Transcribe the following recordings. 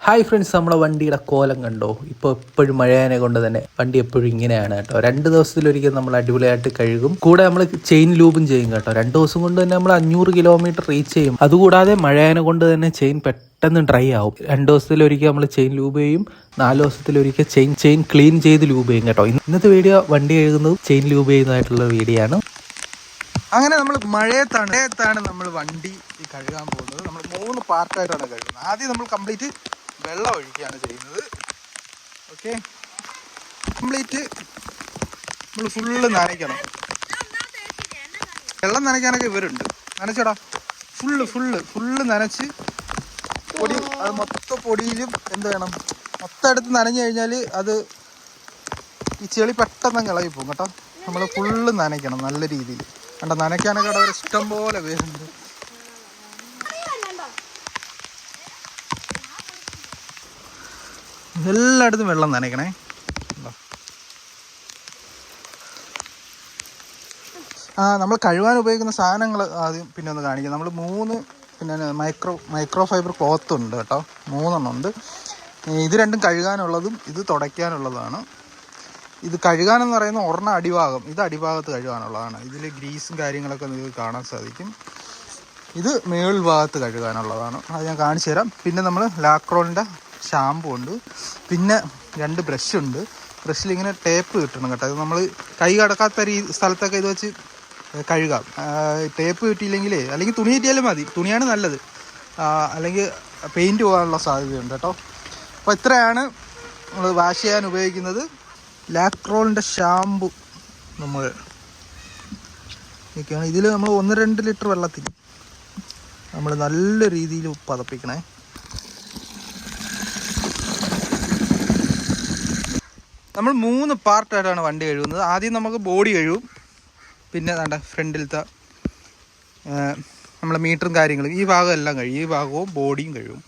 Hi friends, നമ്മുടെ വണ്ടിയുടെ കോലം കണ്ടോ? ഇപ്പോൾ എപ്പോഴും മഴയാനെ കൊണ്ട് തന്നെ വണ്ടി എപ്പോഴും ഇങ്ങനെയാണ് കേട്ടോ. 2 ദിവസത്തിലൊരിക്കൽ നമ്മൾ അടിപൊളിയായിട്ട് കഴുകും. കൂടെ നമ്മൾ ചെയിൻ ലൂബും ചെയ്യും കേട്ടോ. 2 ദിവസം കൊണ്ട് തന്നെ നമ്മൾ 500 കിലോമീറ്റർ റീച്ച് ചെയ്യും. അതുകൂടാതെ മഴയാനെ കൊണ്ട് തന്നെ ചെയിൻ പെട്ടെന്ന് ഡ്രൈ ആവും. 2 ദിവസത്തിലൊരിക്കൽ നമ്മൾ ചെയിൻ ലൂബ് ചെയ്യും. 4 ദിവസത്തിലൊരിക്കൽ ചെയിൻ ക്ലീൻ ചെയ്ത് ലൂബ് ചെയ്യും കേട്ടോ. ഇന്നത്തെ വീഡിയോ വണ്ടി കഴുകുന്നത് ചെയിൻ ലൂബ് ചെയ്യുന്നതായിട്ടുള്ള വീഡിയോ ആണ്. അങ്ങനെ നമ്മൾ മഴയത്താണ് നമ്മൾ വണ്ടി കഴുകാൻ പോകുന്നത്. നമ്മൾ 3 പാർട്ടായിട്ടാണ് കഴുകുന്നത്. ആദ്യം നമ്മൾ കംപ്ലീറ്റ് വെള്ളം ഒഴിക്കുകയാണ് ചെയ്യുന്നത്. ഓക്കെ, കംപ്ലീറ്റ് നമ്മൾ ഫുള്ള് നനയ്ക്കണം. വെള്ളം നനയ്ക്കാനൊക്കെ ഇവരുണ്ട്. നനച്ചോടാ, ഫുള്ള് നനച്ച് പൊടി, അത് മൊത്തം പൊടിയിലും എന്ത് വേണം, മൊത്തം എടുത്ത് നനഞ്ഞു കഴിഞ്ഞാൽ അത് ഈ ചെളി പെട്ടെന്ന് ഇളകി പോകും കേട്ടോ. നമ്മൾ ഫുള്ള് നനയ്ക്കണം നല്ല രീതിയിൽ. കണ്ട, നനയ്ക്കാനൊക്കെ അവിടെ ഇഷ്ടം പോലെ പേരുണ്ട്. എല്ലായിടത്തും വെള്ളം നനയ്ക്കണേ. നമ്മൾ കഴുകാൻ ഉപയോഗിക്കുന്ന സാധനങ്ങൾ ആദ്യം പിന്നെ ഒന്ന് കാണിക്കാം. നമ്മൾ 3 പിന്നെ മൈക്രോ ഫൈബർ ക്ലോത്ത് ഉണ്ട് കേട്ടോ. 3 എണ്ണം ഉണ്ട്. ഇത് രണ്ടും കഴുകാനുള്ളതും ഇത് തുടയ്ക്കാനുള്ളതാണ്. ഇത് കഴുകാനെന്ന് പറയുന്ന ഒരെണ്ണം അടിഭാഗം, ഇത് അടിഭാഗത്ത് കഴുകാനുള്ളതാണ്. ഇതിൽ ഗ്രീസും കാര്യങ്ങളൊക്കെ നിങ്ങൾക്ക് കാണാൻ സാധിക്കും. ഇത് മേൾ ഭാഗത്ത് കഴുകാനുള്ളതാണ്. അത് ഞാൻ കാണിച്ചു തരാം. പിന്നെ നമ്മൾ ലാക്രോളിൻ്റെ ഷാമ്പു ഉണ്ട്. പിന്നെ 2 ബ്രഷ് ഉണ്ട്. ബ്രഷിൽ ഇങ്ങനെ ടേപ്പ് കിട്ടണം കേട്ടോ. ഇത് നമ്മൾ കൈ കടക്കാത്ത സ്ഥലത്തൊക്കെ ഇത് വെച്ച് കഴുകാം. ടേപ്പ് കിട്ടിയില്ലെങ്കിൽ, അല്ലെങ്കിൽ തുണി കിട്ടിയാലും മതി, തുണിയാണ് നല്ലത്. അല്ലെങ്കിൽ പെയിൻറ്റ് പോകാനുള്ള സാധ്യതയുണ്ട് കേട്ടോ. അപ്പോൾ ഇത്രയാണ് നമ്മൾ വാഷ് ചെയ്യാൻ ഉപയോഗിക്കുന്നത്. ലാക്രോളിൻ്റെ ഷാമ്പു നമ്മൾ ഒക്കെയാണ്. ഇതിൽ നമ്മൾ 1-2 ലിറ്റർ വെള്ളത്തിൽ നമ്മൾ നല്ല രീതിയിൽ പതപ്പിക്കണേ. നമ്മൾ 3 പാർട്ടായിട്ടാണ് വണ്ടി കഴുകുന്നത്. ആദ്യം നമുക്ക് ബോഡി കഴുകും. പിന്നെ വേണ്ട ഫ്രണ്ടിലത്തെ നമ്മളെ മീറ്ററും കാര്യങ്ങളും ഈ ഭാഗം എല്ലാം കഴുകും. ഈ ഭാഗവും ബോഡിയും കഴുകും.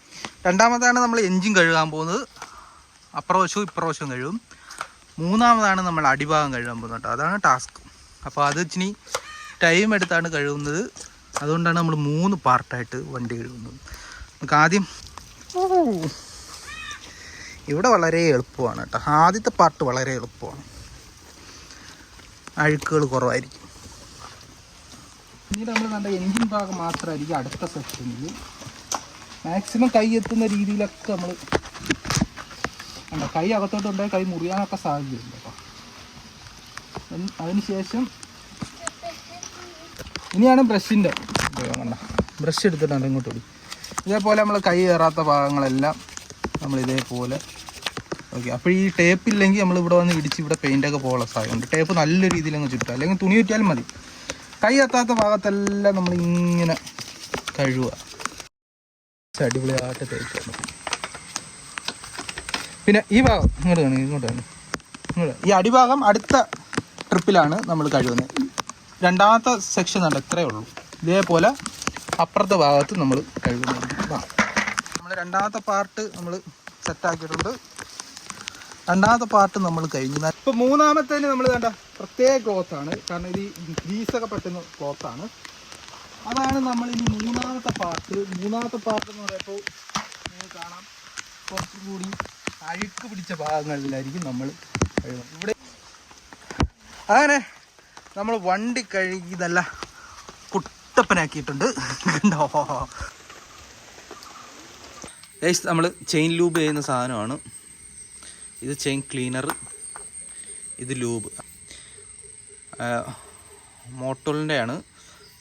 രണ്ടാമതാണ് നമ്മൾ എൻജിൻ കഴുകാൻ പോകുന്നത്. അപ്പുറവശവും ഇപ്പുറവശവും കഴുകും. മൂന്നാമതാണ് നമ്മൾ അടിഭാഗം കഴുകാൻ പോകുന്നത് കേട്ടോ. അതാണ് ടാസ്ക്. അപ്പോൾ അത് ഇച്ചിരി ടൈം എടുത്താണ് കഴുകുന്നത്. അതുകൊണ്ടാണ് നമ്മൾ 3 പാർട്ടായിട്ട് വണ്ടി കഴുകുന്നത്. നമുക്ക് ആദ്യം ഇവിടെ വളരെ എളുപ്പമാണ് കേട്ടോ. ആദ്യത്തെ പാർട്ട് വളരെ എളുപ്പമാണ്, അഴുക്കുകൾ കുറവായിരിക്കും. പിന്നീട് നമ്മൾ കണ്ട എൻജിൻ ഭാഗം മാത്രമായിരിക്കും അടുത്ത സെക്ഷനിൽ. മാക്സിമം കൈ എത്തുന്ന രീതിയിലൊക്കെ നമ്മൾ കണ്ട, കൈ അകത്തോട്ടുണ്ടെങ്കിൽ കൈ മുറിയാനൊക്കെ സാധ്യതയുണ്ട് കേട്ടോ. അതിനുശേഷം ഇനിയാണ് ബ്രഷിൻ്റെ ഉപയോഗം. കണ്ട, ബ്രഷ് എടുത്തിട്ടുണ്ട് ഇങ്ങോട്ട് ഓടി. ഇതേപോലെ നമ്മൾ കൈ കയറാത്ത ഭാഗങ്ങളെല്ലാം നമ്മൾ ഇതേപോലെ ഓക്കെ. അപ്പോൾ ഈ ടേപ്പ് ഇല്ലെങ്കിൽ നമ്മൾ ഇവിടെ വന്ന് ഇടിച്ച് ഇവിടെ പെയിൻ്റൊക്കെ പോകാനുള്ള സാധ്യതയുണ്ട്. ടേപ്പ് നല്ല രീതിയിൽ അങ്ങ് ചുറ്റുക, അല്ലെങ്കിൽ തുണി ചുറ്റിയാലും മതി. കൈ എത്താത്ത ഭാഗത്തെല്ലാം നമ്മൾ ഇങ്ങനെ കഴുകുക. അടിപൊളിയായിട്ട് തേക്കുക. പിന്നെ ഈ ഭാഗം ഇങ്ങോട്ട് ഈ അടിഭാഗം അടുത്ത ട്രിപ്പിലാണ് നമ്മൾ കഴുകുന്നത്. രണ്ടാമത്തെ സെക്ഷൻ ഉണ്ട്, ഇത്രയേ ഉള്ളൂ. ഇതേപോലെ അപ്പുറത്തെ ഭാഗത്ത് നമ്മൾ കഴുകുന്നുണ്ട്. നമ്മൾ രണ്ടാമത്തെ പാർട്ട് നമ്മൾ സെറ്റാക്കിയിട്ടുണ്ട്. രണ്ടാമത്തെ പാർട്ട് നമ്മൾ കഴിഞ്ഞു. ഇപ്പോൾ മൂന്നാമത്തേന് നമ്മൾ വേണ്ട പ്രത്യേക ക്ലോത്താണ്, കാരണം ഇത് ഗ്രീസൊക്കെ പറ്റുന്ന ക്ലോത്താണ്. അതാണ് നമ്മൾ ഇനി മൂന്നാമത്തെ പാർട്ട്. മൂന്നാമത്തെ പാർട്ട് എന്ന് പറയുമ്പോൾ നിങ്ങൾക്ക് കാണാം, കുറച്ചുകൂടി അഴുക്ക് പിടിച്ച ഭാഗങ്ങളിലായിരിക്കും നമ്മൾ കഴുകുന്നത്. ഇവിടെ അങ്ങനെ നമ്മൾ വണ്ടി കഴുകി നല്ല കുട്ടപ്പനാക്കിയിട്ടുണ്ട്. കണ്ടോ, ഗൈസ്, നമ്മൾ ചെയിൻ ലൂബ് ചെയ്യുന്ന സാധനമാണ് ഇത്. ചെയിൻ ക്ലീനർ, ഇത് ലൂബ്. മോട്ടോളിൻ്റെ ആണ്,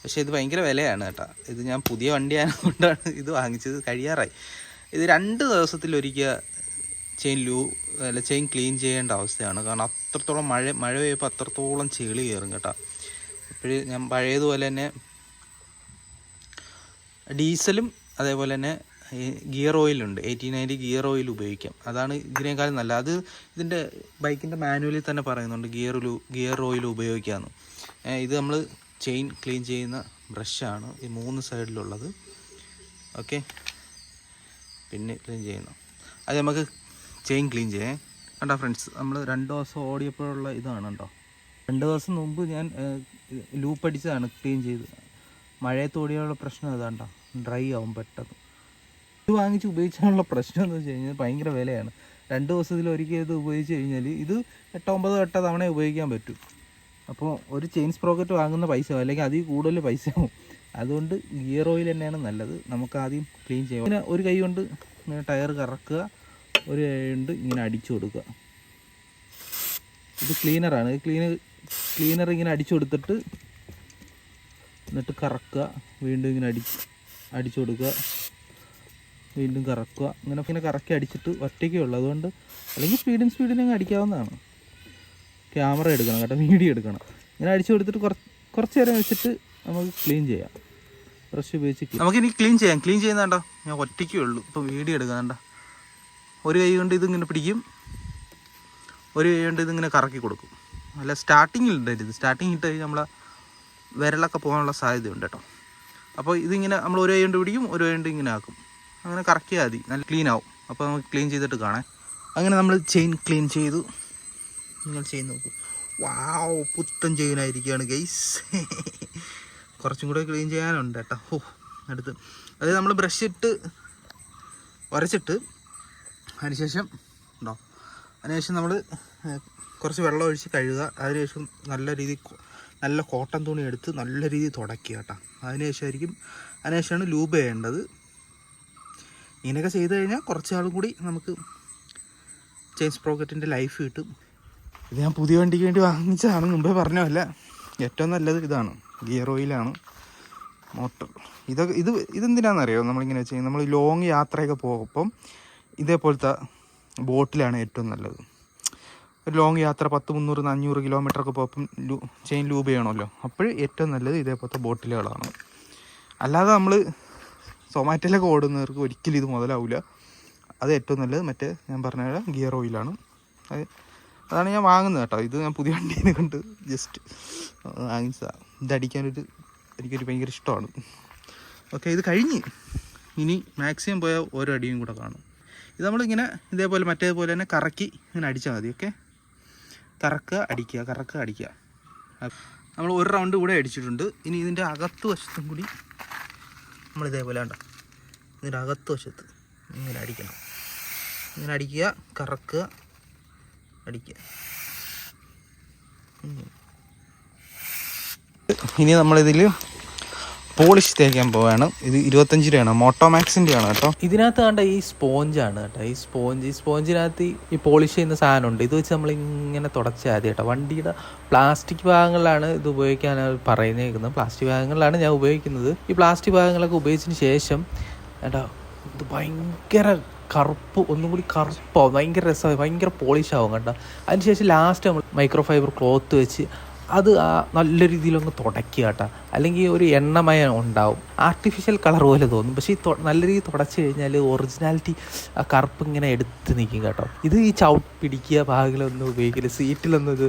പക്ഷേ ഇത് ഭയങ്കര വിലയാണ് കേട്ടോ. ഇത് ഞാൻ പുതിയ വണ്ടിയാണ് കൊണ്ടാണ് ഇത് വാങ്ങിച്ചത്. കഴിയാറായി. ഇത് 2 ദിവസത്തിലൊരിക്കൽ ചെയിൻ ക്ലീൻ ചെയ്യേണ്ട അവസ്ഥയാണ്. കാരണം അത്രത്തോളം മഴ പെയ്യുമ്പോൾ അത്രത്തോളം ചെളി കയറും കേട്ടോ. ഇപ്പോഴും ഞാൻ പഴയതുപോലെ തന്നെ ഡീസലും അതേപോലെ തന്നെ ഗിയർ ഓയിലുണ്ട്. 1890 ഗിയർ ഓയിൽ ഉപയോഗിക്കാം. അതാണ് ഇതിനേക്കാളും നല്ല. അത് ഇതിൻ്റെ ബൈക്കിൻ്റെ മാനുവലിൽ തന്നെ പറയുന്നുണ്ട് ഗിയർ ഓയിൽ ഉപയോഗിക്കാമെന്ന്. ഇത് നമ്മൾ ചെയിൻ ക്ലീൻ ചെയ്യുന്ന ബ്രഷാണ് ഈ 3 സൈഡിലുള്ളത്. ഓക്കെ, പിന്നെ ക്ലീൻ ചെയ്യുന്നു. അത് നമുക്ക് ചെയിൻ ക്ലീൻ ചെയ്യാം. കണ്ടോ ഫ്രണ്ട്സ്, നമ്മൾ 2 ദിവസം ഓടിയപ്പോഴുള്ള ഇതാണ് കേട്ടോ. 2 ദിവസം മുമ്പ് ഞാൻ ലൂപ്പ് അടിച്ചതാണ് ക്ലീൻ ചെയ്ത്. മഴയത്ത് ഓടിയുള്ള പ്രശ്നം ഇതാണ്ടോ, ഡ്രൈ ആവും പെട്ടെന്ന്. ഇത് വാങ്ങിച്ച് ഉപയോഗിച്ചാലുള്ള പ്രശ്നം എന്ന് വെച്ച് കഴിഞ്ഞാൽ ഭയങ്കര വിലയാണ്. 2 ദിവസത്തിൽ ഒരിക്കൽ ഇത് ഉപയോഗിച്ച് കഴിഞ്ഞാൽ ഇത് 8-9 തവണ ഉപയോഗിക്കാൻ പറ്റും. അപ്പോൾ ഒരു ചെയിൻ സ്പ്രോക്കറ്റ് വാങ്ങുന്ന പൈസ അല്ലെങ്കിൽ അതിൽ കൂടുതൽ പൈസയാവും. അതുകൊണ്ട് ഗിയർ ഓയിൽ തന്നെയാണ് നല്ലത്. നമുക്ക് ആദ്യം ക്ലീൻ ചെയ്യാം. പിന്നെ ഒരു കൈ കൊണ്ട് ഇങ്ങനെ ടയർ കറക്കുക, ഒരു കൈ കൊണ്ട് ഇങ്ങനെ അടിച്ചു കൊടുക്കുക. ഇത് ക്ലീനറാണ്. ക്ലീനർ ഇങ്ങനെ അടിച്ചു കൊടുത്തിട്ട് എന്നിട്ട് കറക്കുക, വീണ്ടും ഇങ്ങനെ അടിച്ചു കൊടുക്കുക, വീണ്ടും കറക്കുക. ഇങ്ങനെ കറക്കി അടിച്ചിട്ട് ഒറ്റയ്ക്കേ ഉള്ളൂ. അതുകൊണ്ട് അല്ലെങ്കിൽ സ്പീഡിന് അങ്ങ് അടിക്കാവുന്നതാണ്. ക്യാമറ എടുക്കണം കേട്ടോ, വീഡിയോ എടുക്കണം. ഇങ്ങനെ അടിച്ചു കൊടുത്തിട്ട് കുറച്ച് നേരം വെച്ചിട്ട് നമുക്ക് ക്ലീൻ ചെയ്യാം. ബ്രഷ് ഉപയോഗിച്ച് നമുക്കിനി ക്ലീൻ ചെയ്യാം. ക്ലീൻ ചെയ്യുന്നതാണ്ടോ ഞാൻ ഒറ്റയ്ക്കേ ഉള്ളൂ. ഇപ്പോൾ വീഡിയോ എടുക്കാണ്ട. ഒരു കൈ കൊണ്ട് ഇതിങ്ങനെ പിടിക്കും, ഒരു കൈ കൊണ്ട് ഇതിങ്ങനെ കറക്കി കൊടുക്കും. അല്ല സ്റ്റാർട്ടിങ്ങിൽ ഇടരുത്. സ്റ്റാർട്ടിങ് ഇട്ട് കഴിഞ്ഞാൽ നമ്മളെ വിരലൊക്കെ പോകാനുള്ള സാധ്യതയുണ്ട് കേട്ടോ. അപ്പോൾ ഇതിങ്ങനെ നമ്മൾ ഒരു കൈ കൊണ്ട് പിടിക്കും, ഒരു കൈ കൊണ്ട് ഇങ്ങനെ ആക്കും. അങ്ങനെ കറക്കിയാൽ മതി, നല്ല ക്ലീൻ ആവും. അപ്പോൾ നമുക്ക് ക്ലീൻ ചെയ്തിട്ട് കാണാം. അങ്ങനെ നമ്മൾ ചെയിൻ ക്ലീൻ ചെയ്തു. നിങ്ങൾ ചെയിൻ നോക്കൂ. വാവ്, പുത്തൻ ചെയിനായിരിക്കുകയാണ് ഗൈസ്. കുറച്ചും കൂടെ ക്ലീൻ ചെയ്യാനുണ്ട് കേട്ടോ. അടുത്ത് അതായത് നമ്മൾ ബ്രഷ് ഇട്ട് ഉരച്ചിട്ട് അതിനുശേഷം ഉണ്ടോ, അതിനുശേഷം നമ്മൾ കുറച്ച് വെള്ളം ഒഴിച്ച് കഴുകുക. അതിനുശേഷം നല്ല കോട്ടൺ തുണി എടുത്ത് നല്ല രീതിയിൽ തുടയ്ക്കുക കേട്ടോ. അതിനുശേഷമാണ് ലൂബ് ചെയ്യേണ്ടത്. ഇങ്ങനെയൊക്കെ ചെയ്ത് കഴിഞ്ഞാൽ കുറച്ച് നാളും കൂടി നമുക്ക് ചെയിൻ സ്പ്രോക്കറ്റിൻ്റെ ലൈഫ് കിട്ടും. ഇത് ഞാൻ പുതിയ വണ്ടിക്ക് വേണ്ടി വാങ്ങിച്ചതാണ്, മുമ്പേ പറഞ്ഞതല്ല. ഏറ്റവും നല്ലത് ഇതാണ്, ഗിയർ ഓയിലാണ്. മോട്ടർ ഇതെന്തിനാണെന്നറിയോ നമ്മളിങ്ങനെ ചെയ്യുന്നത്? നമ്മൾ ലോങ് യാത്രയൊക്കെ പോകുമ്പം ഇതേപോലത്തെ ബോട്ടിലാണ് ഏറ്റവും നല്ലത്. ഒരു ലോങ് യാത്ര 10-300-400 കിലോമീറ്ററൊക്കെ പോകുമ്പം ചെയിൻ ലൂബ് ചെയ്യണമല്ലോ. അപ്പോൾ ഏറ്റവും നല്ലത് ഇതേപോലത്തെ ബോട്ടിലുകളാണ്. അല്ലാതെ നമ്മൾ സൊമാറ്റോയിലൊക്കെ ഓടുന്നവർക്ക് ഒരിക്കലും ഇത് മുതലാവില്ല. അത് ഏറ്റവും നല്ലത് മറ്റേ ഞാൻ പറഞ്ഞ ഗിയർ ഓയിലാണ്. അതാണ് ഞാൻ വാങ്ങുന്നത് കേട്ടോ. ഇത് ഞാൻ പുതിയ വണ്ടീനെ കൊണ്ട് ജസ്റ്റ് വാങ്ങിച്ചതാണ്. എനിക്കൊരു ഭയങ്കര ഇഷ്ടമാണ്. ഓക്കെ, ഇത് കഴിഞ്ഞ് ഇനി മാക്സിമം പോയാൽ ഓരോ അടിയും കൂടെ കാണും. ഇത് നമ്മളിങ്ങനെ ഇതേപോലെ മറ്റേപോലെ തന്നെ കറക്കി ഇങ്ങനെ അടിച്ചാൽ മതി. ഓക്കെ, കറക്കുക അടിക്കുക. നമ്മൾ ഒരു റൗണ്ട് കൂടെ അടിച്ചിട്ടുണ്ട്. ഇനി ഇതിൻ്റെ അകത്ത് വശത്തും കൂടി നമ്മൾ ഇതേപോലെ ഉണ്ടോ, ഇതിൻ്റെ അകത്ത് വശത്ത് ഇങ്ങനെ അടിക്കണം. ഇങ്ങനെ അടിക്കുക, കറക്കുക, അടിക്കുക. ഇനി നമ്മളിതിൽ പോളിഷ് തേക്കാൻ പോവാണ്. ഇത് 25 രൂപയാണ്, മോട്ടോമാക്സിൻ്റെ ആണ് കേട്ടോ. ഇതിനകത്ത് കണ്ട ഈ സ്പോഞ്ചാണ് കേട്ടോ. ഈ സ്പോഞ്ചിനകത്ത് ഈ പോളിഷ് ചെയ്യുന്ന സാധനമുണ്ട്. ഇത് വെച്ച് നമ്മളിങ്ങനെ തുടച്ചാൽ മതി കേട്ടോ. വണ്ടിയുടെ പ്ലാസ്റ്റിക് ഭാഗങ്ങളിലാണ് ഇത് ഉപയോഗിക്കാൻ പറയുന്നേക്കുന്നത്. പ്ലാസ്റ്റിക് ഭാഗങ്ങളിലാണ് ഞാൻ ഉപയോഗിക്കുന്നത്. ഈ പ്ലാസ്റ്റിക് ഭാഗങ്ങളൊക്കെ ഉപയോഗിച്ചതിന് ശേഷം കേട്ടോ ഇത് ഭയങ്കര കറുപ്പ്, ഒന്നും കൂടി കറുപ്പാവും, ഭയങ്കര രസമായി, ഭയങ്കര പോളിഷാവും കേട്ടോ. അതിനുശേഷം ലാസ്റ്റ് നമ്മൾ മൈക്രോ ഫൈബർ ക്ലോത്ത് വെച്ച് അത് നല്ല രീതിയിലൊന്ന് തുടയ്ക്കുക കേട്ടോ. അല്ലെങ്കിൽ ഒരു എണ്ണമയം ഉണ്ടാവും, ആർട്ടിഫിഷ്യൽ കളർ പോലെ തോന്നും. പക്ഷേ ഈ നല്ല രീതിയിൽ തുടച്ച് കഴിഞ്ഞാൽ ഒറിജിനാലിറ്റി ആ കറുപ്പ് ഇങ്ങനെ എടുത്ത് നിൽക്കും കേട്ടോ. ഇത് ഈ പിടിക്കുക ഭാഗങ്ങളൊന്നും ഉപയോഗിക്കില്ല, സീറ്റിലൊന്നും ഇത്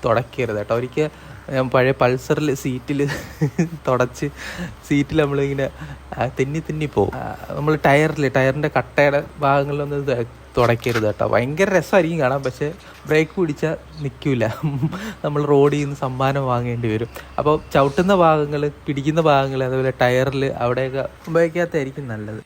തുടയ്ക്കരുത് കേട്ടോ. ഒരിക്കൽ പഴയ പൾസറിൽ സീറ്റിൽ തുടച്ച് സീറ്റിൽ നമ്മളിങ്ങനെ തെന്നി പോകും. നമ്മൾ ടയറിൻ്റെ കട്ടയുടെ ഭാഗങ്ങളിലൊന്നും ഇത് തുടയ്ക്കരുത് കേട്ടോ. ഭയങ്കര രസമായിരിക്കും കാണാൻ, പക്ഷേ ബ്രേക്ക് പിടിച്ചാൽ നിൽക്കില്ല. നമ്മൾ റോഡിൽ നിന്ന് സമ്മാനം വാങ്ങേണ്ടി വരും. അപ്പോൾ ചവിട്ടുന്ന ഭാഗങ്ങൾ, പിടിക്കുന്ന ഭാഗങ്ങൾ, അതുപോലെ ടയറിൽ അവിടെയൊക്കെ ഉപയോഗിക്കാത്തതായിരിക്കും നല്ലത്.